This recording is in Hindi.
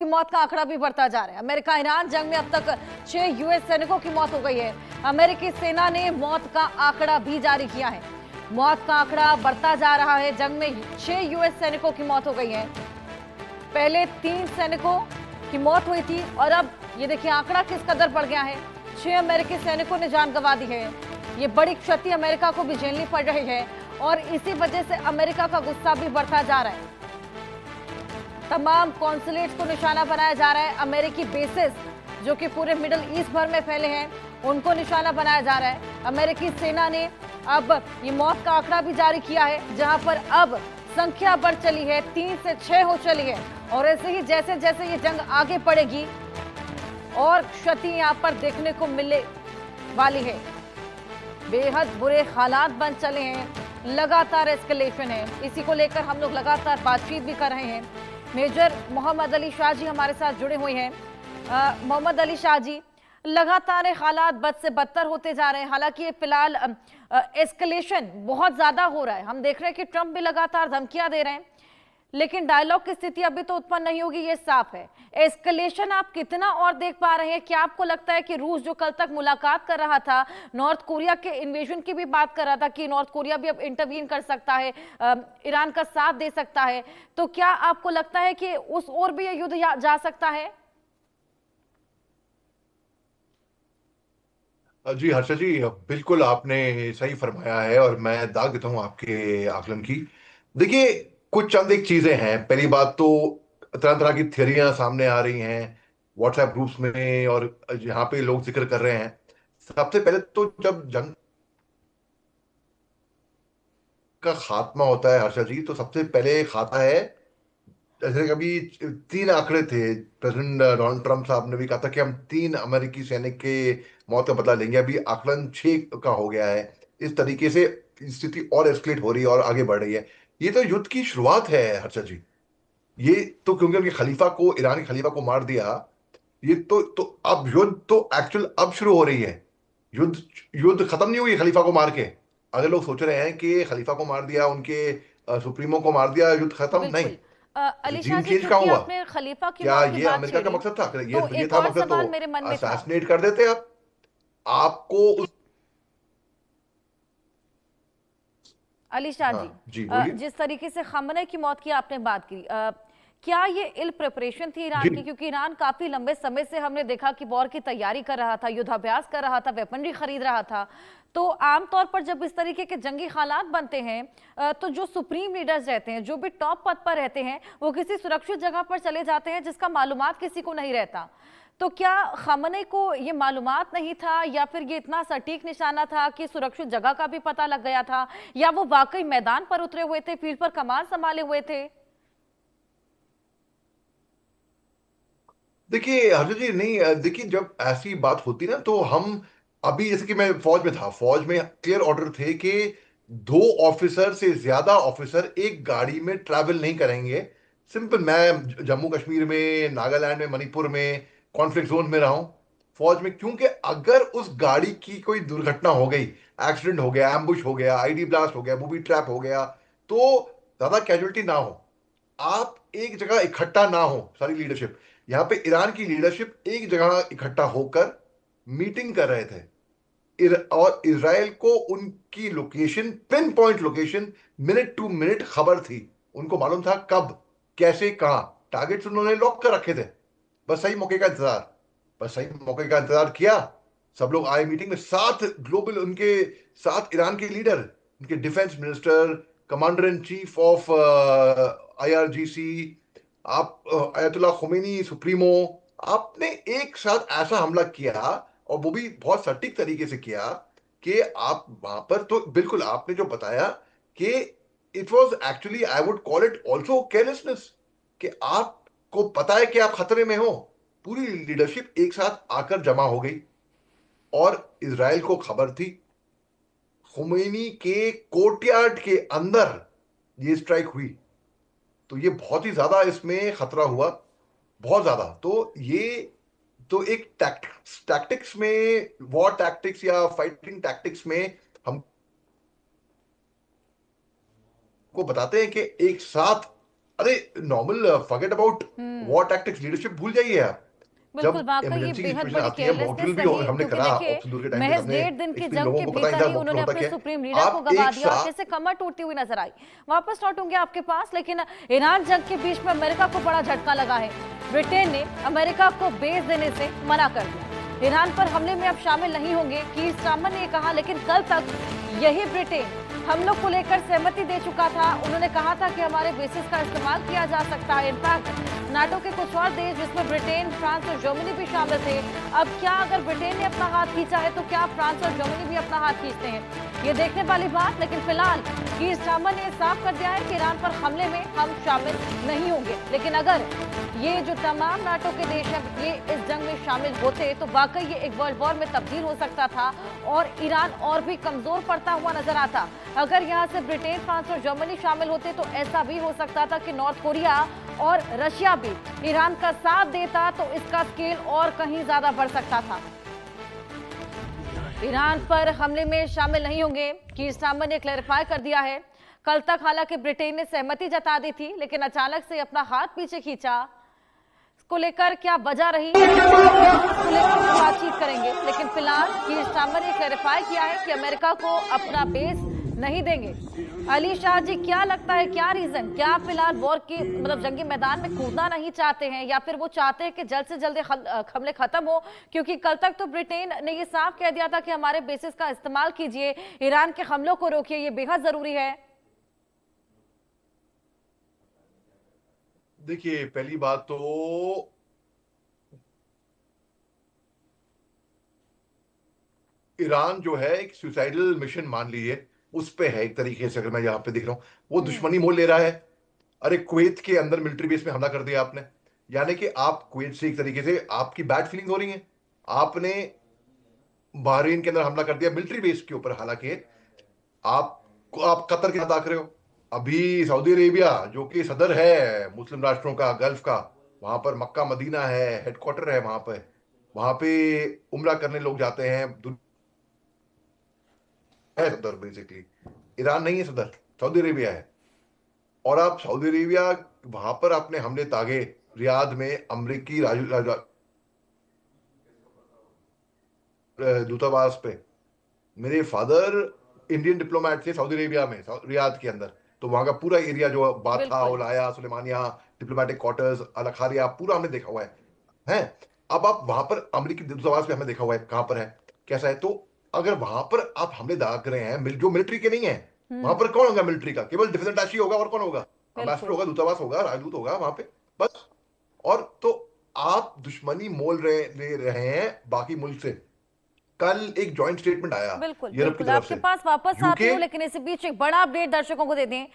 की मौत का आंकड़ा भी बढ़ता जा रहा है। अमेरिका ईरान जंग में अब तक 6 यूएस सैनिकों की मौत हो गई है। अमेरिकी सेना ने मौत का आंकड़ा भी जारी किया है। मौत का आंकड़ा बढ़ता जा रहा है। जंग में 6 यूएस सैनिकों की मौत हो गई है। पहले 3 सैनिकों की मौत हुई थी और अब ये देखिए आंकड़ा किस कदर बढ़ गया है। 6 अमेरिकी सैनिकों ने जान गंवा दी है। ये बड़ी क्षति अमेरिका को भी झेलनी पड़ रही है और इसी वजह से अमेरिका का गुस्सा भी बढ़ता जा रहा है। तमाम कॉन्सुलेट्स को निशाना बनाया जा रहा है। अमेरिकी बेसेस जो कि पूरे मिडिल ईस्ट भर में फैले हैं उनको निशाना बनाया जा रहा है। अमेरिकी सेना ने अब ये मौत का आंकड़ा भी जारी किया है, जहां पर अब संख्या बढ़ चली है, 3 से 6 हो चली है। और ऐसे ही जैसे जैसे ये जंग आगे बढ़ेगी और क्षति यहां पर देखने को मिलने वाली है। बेहद बुरे हालात बन चले हैं, लगातार एस्केलेशन है। इसी को लेकर हम लोग लगातार बातचीत भी कर रहे हैं। मेजर मोहम्मद अली शाह जी हमारे साथ जुड़े हुए हैं। मोहम्मद अली शाह जी, लगातार हालात बद से बदतर होते जा रहे हैं। हालांकि फिलहाल एस्केलेशन बहुत ज्यादा हो रहा है। हम देख रहे हैं कि ट्रंप भी लगातार धमकियां दे रहे हैं, लेकिन डायलॉग की स्थिति अभी तो उत्पन्न नहीं होगी, ये साफ है। एस्केलेशन आप कितना और देख पा रहे हैं? क्या आपको लगता है कि रूस जो कल तक मुलाकात कर रहा था, नॉर्थ कोरिया के इन्वेजन की भी बात कर रहा था कि नॉर्थ कोरिया भी अब इंटरवीन कर सकता है, ईरान का साथ दे सकता है, तो क्या आपको लगता है कि उस ओर भी ये युद्ध जा सकता है? जी हर्षा जी, बिल्कुल आपने सही फरमाया है और मैं दाग देता हूं आपके आकलन की। देखिए, कुछ चंद एक चीजें हैं। पहली बात तो तरह तरह की थियरियां सामने आ रही हैं व्हाट्सएप ग्रुप्स में, और यहाँ पे लोग जिक्र कर रहे हैं। सबसे पहले तो जब जंग का खात्मा होता है हर्षा जी, तो सबसे पहले खाता है, जैसे कभी 3 आंकड़े थे। प्रेसिडेंट डोनाल्ड ट्रंप साहब ने भी कहा था कि हम 3 अमेरिकी सैनिक के मौत का बदला लेंगे। अभी आकलन 6 का हो गया है। इस तरीके से स्थिति और एस्केलेट हो रही है और आगे बढ़ रही है। ये तो युद्ध की शुरुआत है हर्षा जी। ये तो क्योंकि उनके खलीफा को, ईरान के खलीफा को मार दिया, ये तो अब युद्ध तो एक्चुअल अब शुरू हो रही है। युद्ध युद्ध खत्म नहीं हुई खलीफा को मार के। अगर लोग सोच रहे हैं कि खलीफा को मार दिया, उनके सुप्रीमो को मार दिया, युद्ध खत्म, नहीं। बिल्कुल। अली शाह रिजीम जी, चेंज कहाँ क्योंकि हुआ? आपने खलीफा की क्या मौत की ये बात अमेरिका का छेड़ी, मकसद था? अगर तो ये एक था और मकसद, तो सवाल मेरे मन में था। असैसिनेट कर देते आप। आपको उस अली शाह हाँ जी, जी, बोलिए। जिस तरीके से खamenei की मौत की आपने बात की, क्या ये इल प्रिपरेशन थी ईरान जी की? क्योंकि ईरान काफी लंबे समय से हमने देखा कि वॉर की तैयारी कर रहा था, युद्धाभ्यास कर रहा था, वेपनरी खरीद रहा था। तो आमतौर पर जब इस तरीके के जंगी हालात बनते हैं, तो जो सुप्रीम लीडर्स रहते हैं, जो भी टॉप पद पर रहते हैं, वो किसी सुरक्षित जगह पर चले जाते हैं जिसका मालूमात किसी को नहीं रहता। तो क्या खamenei को ये मालूमात नहीं था, या फिर ये इतना सटीक निशाना था कि सुरक्षित जगह का भी पता लग गया था, या वो वाकई मैदान पर उतरे हुए थे, फील्ड पर कमान संभाले हुए थे? देखिए हर्षद जी, नहीं, देखिए, जब ऐसी बात होती ना तो हम, अभी जैसे कि मैं फौज में था, फौज में क्लियर ऑर्डर थे कि 2 ऑफिसर से ज्यादा ऑफिसर एक गाड़ी में ट्रैवल नहीं करेंगे। सिंपल, मैं जम्मू कश्मीर में, नागालैंड में, मणिपुर में, कॉन्फ्लिक्ट जोन में रहा हूं फौज में। क्योंकि अगर उस गाड़ी की कोई दुर्घटना हो गई, एक्सीडेंट हो गया, एम्बुश हो गया, आईडी ब्लास्ट हो गया, बूबी ट्रैप हो गया, तो ज्यादा कैजुअलिटी ना हो, आप एक जगह इकट्ठा ना हो, सारी लीडरशिप। यहां पे ईरान की लीडरशिप एक जगह इकट्ठा होकर मीटिंग कर रहे थे। और इसराइल को उनकी location, pin point location, minute to minute खबर थी। उनको मालूम था कब, कैसे, कहां टारगेट्स उन्होंने लॉक कर रखे थे। बस सही मौके का इंतजार, बस सही मौके का इंतजार किया। सब लोग आए मीटिंग में, साथ ग्लोबल, उनके साथ ईरान के लीडर, उनके defence minister, commander in chief of IRGC, आप अयतुल्ला खुमैनी सुप्रीमो, आपने एक साथ ऐसा हमला किया, और वो भी बहुत सटीक तरीके से किया कि आप वहां पर, तो बिल्कुल आपने जो बताया कि it was actually, I would call it also carelessness, कि आपको पता है कि आप खतरे में हो। पूरी लीडरशिप एक साथ आकर जमा हो गई, और इसराइल को खबर थी। खुमैनी के कोर्टयार्ड के अंदर ये स्ट्राइक हुई, तो ये बहुत ही ज्यादा इसमें खतरा हुआ, बहुत ज्यादा। तो ये तो एक टैक्टिक्स टैक्टिक्स में, वॉर टैक्टिक्स या फाइटिंग टैक्टिक्स में हमको बताते हैं कि एक साथ अरे normal forget about war tactics, leadership भूल जाइए आप। बिल्कुल, जब वाकई ये इमरजेंसी की बेहद सिचुएशन बड़ी आती है, केयरलेसनेस मॉकड्रिल भी रही, हमने क्योंकि करा देखिए ऑपरेशन दूर के टाइम पे, महज हमने 1.5 दिन की एक्सपीरियंस जंग लोगों के को पता भीतर ही था ही मॉकड्रिल उन्होंने होता अपने क्या है। सुप्रीम लीडर को आप गवा एक दिया, साथ कैसे कमर टूटती हुई नजर आई। वापस लौटूंगे आपके पास, लेकिन ईरान जंग के बीच में अमेरिका को बड़ा झटका लगा है। ब्रिटेन ने अमेरिका को बेस देने से मना कर दिया। ईरान पर हमले में अब शामिल नहीं होंगे, कीर स्टारमर ने कहा, लेकिन कल तक यही ब्रिटेन हमलों को लेकर सहमति दे चुका था। उन्होंने कहा था कि हमारे बेसिस का इस्तेमाल किया जा सकता है। इनफैक्ट नाटो के कुछ और देश, जिसमें ब्रिटेन, फ्रांस और जर्मनी भी शामिल थे। अब क्या अगर ब्रिटेन ने अपना हाथ खींचा है तो क्या फ्रांस और जर्मनी भी अपना हाथ खींचते हैं, ये देखने वाली बात। लेकिन फिलहाल कीर स्टारमर ने साफ कर दिया है कि ईरान पर हमले में हम शामिल नहीं होंगे। लेकिन अगर ये जो तमाम नाटो के देश हैं ये इस जंग में शामिल होते तो वाकई ये एक वर्ल्ड वॉर में तब्दील हो सकता था और ईरान और भी कमजोर पड़ता हुआ नजर आता। अगर यहाँ से ब्रिटेन, फ्रांस और जर्मनी शामिल होते तो ऐसा भी हो सकता था कि नॉर्थ कोरिया और रशिया भी ईरान का साथ देता, तो इसका स्केल और कहीं ज्यादा बढ़ सकता था। ईरान पर हमले में शामिल नहीं होंगे, कीर स्टारमर ने क्लैरिफाई कर दिया है। कल तक हालांकि ब्रिटेन ने सहमति जता दी थी, लेकिन अचानक से अपना हाथ पीछे खींचा। इसको लेकर क्या वजह रही, इसको लेकर बातचीत करेंगे। लेकिन फिलहाल कीर स्टारमर ने क्लैरिफाई किया है कि अमेरिका को अपना बेस नहीं देंगे। अली शाह जी, क्या लगता है, क्या रीजन, क्या फिलहाल वॉर की मतलब जंगी मैदान में कूदना नहीं चाहते हैं, या फिर वो चाहते हैं कि जल्द से जल्द हमले खत्म हो? क्योंकि कल तक तो ब्रिटेन ने ये साफ कह दिया था कि हमारे बेसिस का इस्तेमाल कीजिए, ईरान के हमलों को रोकिए, ये बेहद जरूरी है। देखिए, पहली बात तो ईरान जो है एक सुसाइडल मिशन मान लीजिए उस पे है, एक तरीके से अगर मैं यहाँ पे देख रहा हूँ वो दुश्मनी मोल ले रहा है। अरे कुवैत के अंदर मिलिट्री बेस में हमला कर दिया आपने, यानी कि आप कुवैत से एक तरीके से आपकी बैड फीलिंग हो रही है। आपने बहरीन के अंदर हमला कर दिया मिलिट्री बेस के ऊपर, हालांकि आप कतर के साथ आकर रहे हो। अभी सऊदी अरेबिया जो कि सदर है मुस्लिम राष्ट्रों का, गल्फ का, वहां पर मक्का मदीना है, हेडक्वार्टर है वहां पे उम्रा करने लोग जाते हैं, है सदर बेसिकली। ईरान नहीं है सदर, सऊदी अरेबिया है। और आप सऊदी अरेबिया वहां पर आपने हमले तागे रियाद में अमरीकी दूतावास पे। मेरे फादर इंडियन डिप्लोमेट थे सऊदी अरेबिया में, रियाद के अंदर। तो वहां का पूरा एरिया जो बाथा, बिल्कुल। उलाया, सुलेमानिया, डिप्लोमेटिक क्वार्टर्स, अल खारिया, पूरा हमने देखा हुआ है। अब आप वहां पर अमरीकी दूतावास में हमने देखा हुआ है कहां पर है, कैसा है। तो अगर वहां पर आप हमले दाग रहे हैं जो मिलिट्री के नहीं है, वहां पर कौन होगा मिलिट्री का? केवल डिफेंस अटैची होगा, और कौन होगा? अम्बेसडर बिल्कुल। होगा, दूतावास होगा, राजदूत होगा वहां पे, बस। और तो आप दुश्मनी मोल ले रहे हैं बाकी मुल्क से। कल एक जॉइंट स्टेटमेंट आया बिल्कुल यूरोप की बिल्कुल, तरफ आपके से, पास वापस आती यूके। हूँ, लेकिन इसी बीच एक बड़ा अपडेट दर्शकों को दे दें।